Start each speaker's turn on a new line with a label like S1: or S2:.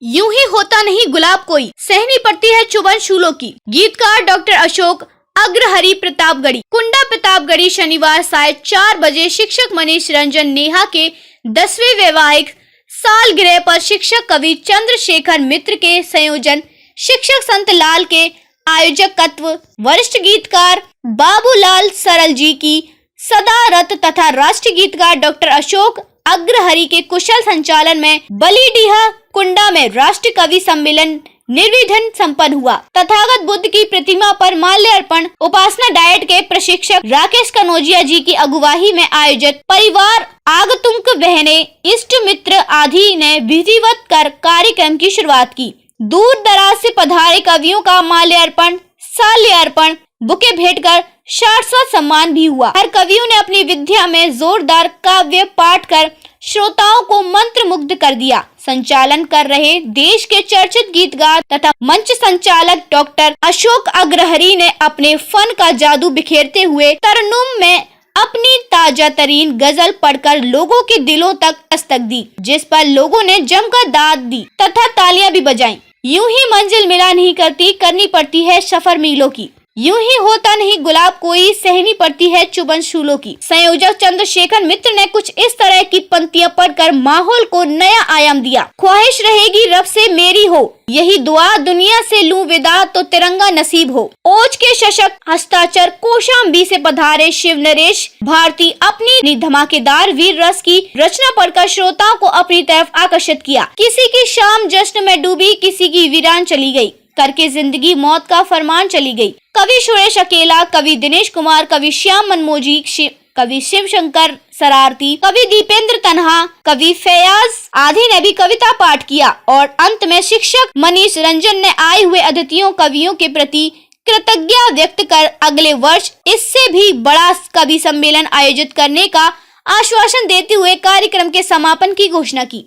S1: यूं ही होता नहीं गुलाब कोई, सहनी पड़ती है चुभन शूलों की। गीतकार डॉक्टर अशोक अग्रहरि प्रतापगढ़ी, कुंडा प्रतापगढ़ी। शनिवार साढ़े 4 बजे शिक्षक मनीष रंजन नेहा के 10वें वैवाहिक सालगिरह पर शिक्षक कवि चंद्रशेखर मित्र के संयोजन, शिक्षक संत लाल के आयोजकत्व, वरिष्ठ गीतकार बाबूलाल सरल जी की सदारत तथा राष्ट्रीय गीतकार डॉक्टर अशोक अग्रहरि के कुशल संचालन में बलीडीहा कुंडा में राष्ट्रीय कवि सम्मेलन निर्विघ्न संपन्न हुआ। तथागत बुद्ध की प्रतिमा पर माल्यार्पण, उपासना डाइट के प्रशिक्षक राकेश कनौजिया जी की अगुवाई में आयोजित परिवार आगंतुक बहने, इष्ट मित्र आदि ने विधिवत कर कार्यक्रम की शुरुआत की। दूर दराज से पधारे कवियों का माल्यार्पण, साल्यार्पण, बुके भेंट कर शाश्वत सम्मान भी हुआ। हर कवियों ने अपनी विद्या में जोरदार काव्य पाठ कर श्रोताओं को मंत्र मुग्ध कर दिया। संचालन कर रहे देश के चर्चित गीतकार तथा मंच संचालक डॉक्टर अशोक अग्रहरि ने अपने फन का जादू बिखेरते हुए तरन्नुम में अपनी ताजा तरीन गजल पढ़कर लोगों के दिलों तक दस्तक दी, जिस पर लोगों ने जमकर दाद दी तथा तालियां भी बजाईं। यूं ही मंजिल मिला नहीं करती, करनी पड़ती है सफर मीलों की। यूं ही होता नहीं गुलाब कोई, सहनी पड़ती है चुभन शूलों की। संयोजक चंद्रशेखर मित्र ने कुछ इस तरह की पंक्तियां पढ़कर माहौल को नया आयाम दिया। ख्वाहिश रहेगी रब से मेरी हो, यही दुआ दुनिया से लूं विदा तो तिरंगा नसीब हो। ओज के शशक हस्ताक्षर कौशाम्बी से पधारे शिव नरेश भारती अपनी धमाकेदार वीर रस की रचना पढ़कर श्रोताओं को अपनी तरफ आकर्षित किया। किसी की शाम जश्न में डूबी, किसी की वीरान चली गई, करके जिंदगी मौत का फरमान चली गई। कवि सुरेश अकेला, कवि दिनेश कुमार, कवि श्याम मनमोजी, कवि शिव शंकर सरारती, कवि दीपेंद्र तन्हा, कवि फैयाज आदि ने भी कविता पाठ किया और अंत में शिक्षक मनीष रंजन ने आए हुए अतिथियों कवियों के प्रति कृतज्ञता व्यक्त कर अगले वर्ष इससे भी बड़ा कवि सम्मेलन आयोजित करने का आश्वासन देते हुए कार्यक्रम के समापन की घोषणा की।